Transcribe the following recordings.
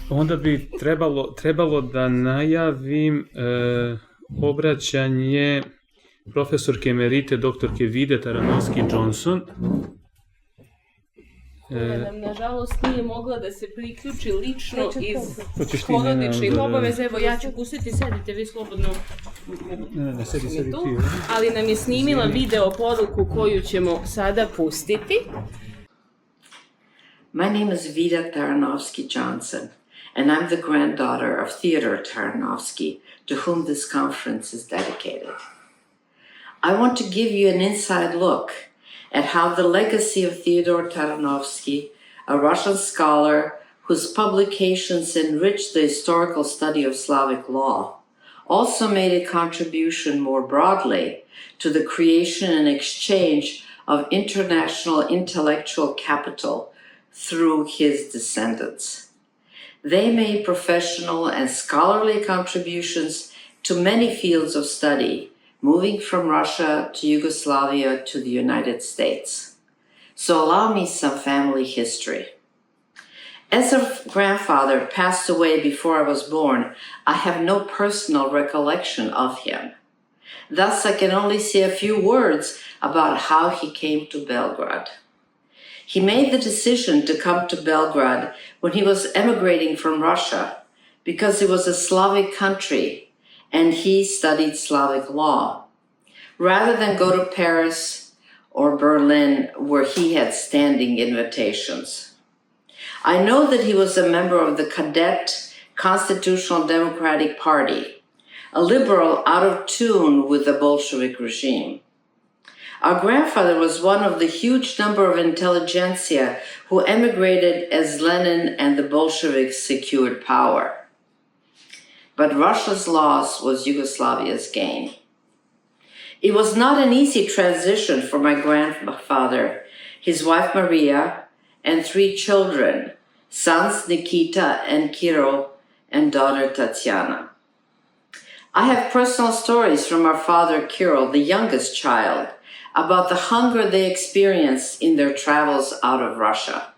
Onda bi trebalo da najavim obraćanje profesorke emerite doktorke Vide Tarановски Џонсон. Koja nam, nažalost, nije mogla da se priključi lično iz porodičnih obaveza. Evo, ja ću pustiti, sedite vi slobodno. Ne, sedi ti. Ali nam je snimila video poruku koju ćemo sada pustiti. My name is Vidhe Tarановски Џонсон, and I'm the granddaughter of Theodor Taranovsky, to whom this conference is dedicated. I want to give you an inside look at how the legacy of Theodor Taranovsky, a Russian scholar whose publications enriched the historical study of Slavic law, also made a contribution more broadly to the creation and exchange of international intellectual capital through his descendants. They made professional and scholarly contributions to many fields of study, moving from Russia to Yugoslavia to the United States. So allow me some family history. As a grandfather passed away before I was born, I have no personal recollection of him. Thus, I can only say a few words about how he came to Belgrade. He made the decision to come to Belgrade when he was emigrating from Russia because it was a Slavic country and he studied Slavic law, rather than go to Paris or Berlin where he had standing invitations. I know that he was a member of the Cadet Constitutional Democratic Party, a liberal out of tune with the Bolshevik regime. Our grandfather was one of the huge number of intelligentsia who emigrated as Lenin and the Bolsheviks secured power. But Russia's loss was Yugoslavia's gain. It was not an easy transition for my grandfather, his wife Maria, and 3 children, sons Nikita and Kirill, and daughter Tatiana. I have personal stories from our father Kirill, the youngest child, about the hunger they experienced in their travels out of Russia,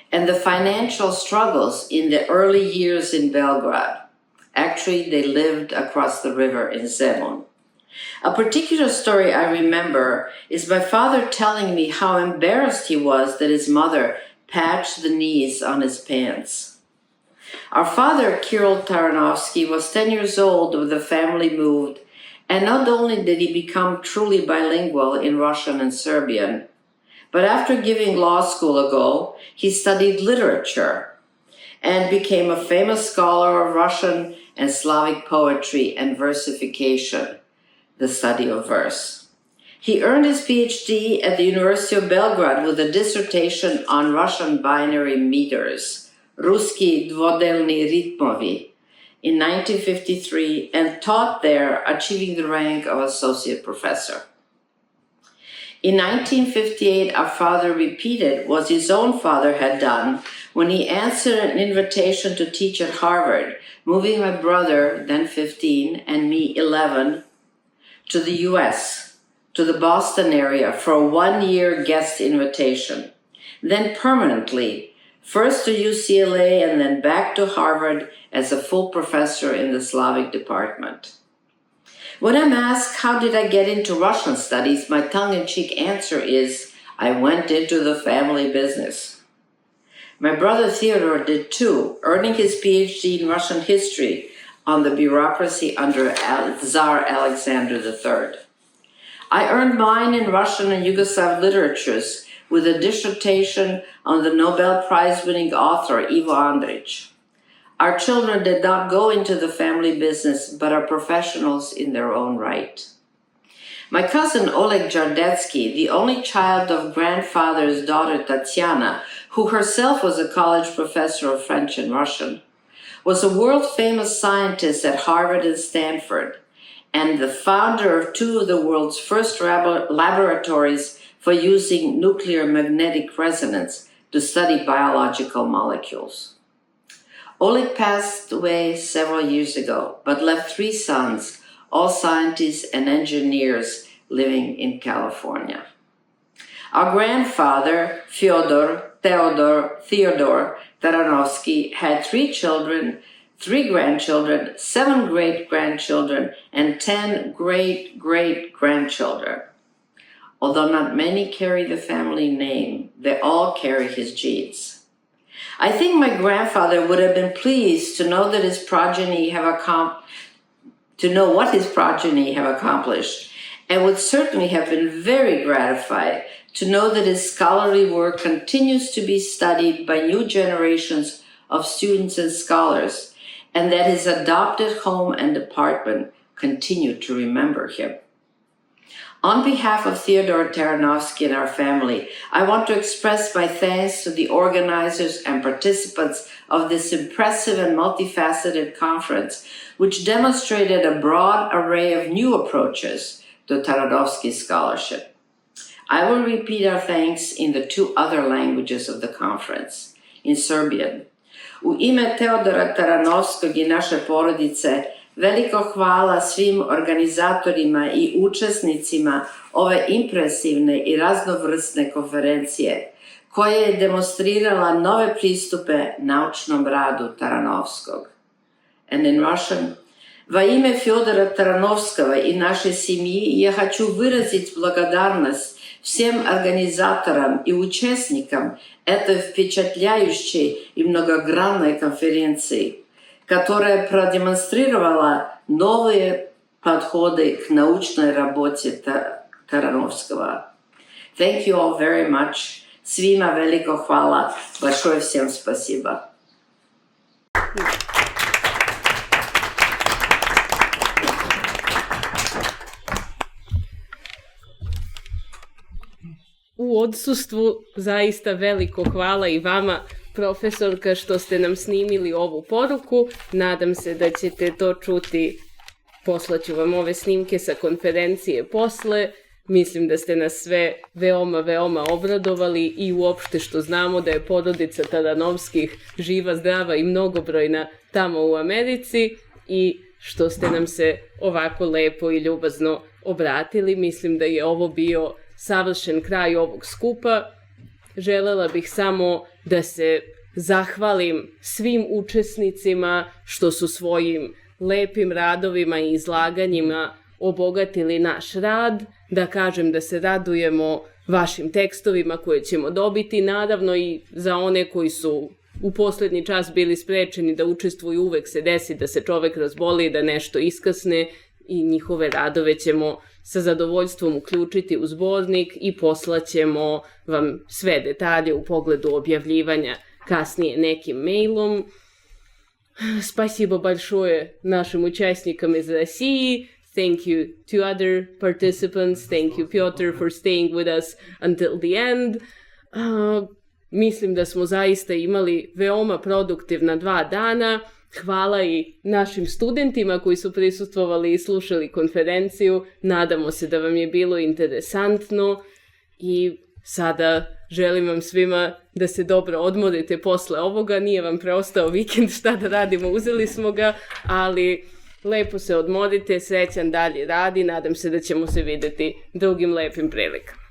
and the financial struggles in the early years in Belgrade. Actually, they lived across the river in Zemun. A particular story I remember is my father telling me how embarrassed he was that his mother patched the knees on his pants. Our father, Kirill Taranovsky, was 10 years old when the family moved, and not only did he become truly bilingual in Russian and Serbian, but after giving law school a go, he studied literature and became a famous scholar of Russian and Slavic poetry and versification, the study of verse. He earned his PhD at the University of Belgrade with a dissertation on Russian binary meters, Ruski dvodelni ritmovi, in 1953, and taught there, achieving the rank of associate professor. In 1958, our father repeated what his own father had done when he answered an invitation to teach at Harvard, moving my brother, then 15, and me, 11, to the US, to the Boston area for a 1-year guest invitation, then permanently, first to UCLA and then back to Harvard as a full professor in the Slavic department. When I'm asked how did I get into Russian studies, my tongue-in-cheek answer is, I went into the family business. My brother Theodor did too, earning his PhD in Russian history on the bureaucracy under Tsar Alexander III. I earned mine in Russian and Yugoslav literatures with a dissertation on the Nobel Prize-winning author Ivo Andrić. Our children did not go into the family business, but are professionals in their own right. My cousin Oleg Jardetsky, the only child of grandfather's daughter Tatiana, who herself was a college professor of French and Russian, was a world-famous scientist at Harvard and Stanford, and the founder of 2 of the world's first laboratories for using nuclear magnetic resonance to study biological molecules. Oleg passed away several years ago, but left 3 sons, all scientists and engineers living in California. Our grandfather, Fyodor Theodor Taranovsky had 3 children, 3 grandchildren, 7 great-grandchildren, and 10 great-great-grandchildren. Although not many carry the family name, they all carry his genes. I think my grandfather would have been pleased to know what his progeny have accomplished, and would certainly have been very gratified to know that his scholarly work continues to be studied by new generations of students and scholars, and that his adopted home and department continue to remember him. On behalf of Theodor Taranovsky and our family, I want to express my thanks to the organizers and participants of this impressive and multifaceted conference, which demonstrated a broad array of new approaches to Taranovsky scholarship. I will repeat our thanks in the 2 other languages of the conference. In Serbian. U ime Teodora Taranovskog i naše porodice, veliko hvala svim organizatorima i učesnicima ove impresivne i raznovrsne konferencije, koja je demonstrirala nove pristupe naučnom radu Taranovskog. And in Russian, во имя Федора Тарановского и нашей семьи я хочу выразить благодарность всем организаторам и участникам этой впечатляющей и многогранной конференции, которая продемонстрировала новые подходы к научной работе Тарановского. Thank you all very much. Svima veliko hvala. Большое всем спасибо. U odsustvu zaista veliko hvala i vama, profesorka, što ste nam snimili ovu poruku. Nadam se da ćete to čuti. Poslaću vam ove snimke sa konferencije posle. Mislim da ste nas sve veoma, veoma obradovali i uopšte što znamo da je porodica Taranovskih živa, zdrava i mnogobrojna tamo u Americi i što ste nam se ovako lepo i ljubazno obratili. Mislim da je ovo bio savršen kraj ovog skupa. Želela bih samo da se zahvalim svim učesnicima što su svojim lepim radovima i izlaganjima obogatili naš rad, da kažem da se radujemo vašim tekstovima koje ćemo dobiti, naravno i za one koji su u poslednji čas bili sprečeni da učestvuju, uvek se desi da se čovek razboli, da nešto iskasne i njihove radove ćemo sa zadovoljstvom uključiti u zbornik i poslaćemo vam sve detalje u pogledu objavljivanja kasnije nekim mailom. Спасибо большое нашим участникам из России. Thank you to other participants. Thank you, Piotr, for staying with us until the end. Mislim da smo zaista imali veoma produktivna 2 dana. Hvala i našim studentima koji su prisustvovali i slušali konferenciju. Nadamo se da vam je bilo interesantno i sada želim vam svima da se dobro odmorite posle ovoga. Nije vam preostao vikend, šta da radimo, uzeli smo ga, ali lepo se odmorite, srećan dalji rad i nadam se da ćemo se videti drugim lepim prilikama.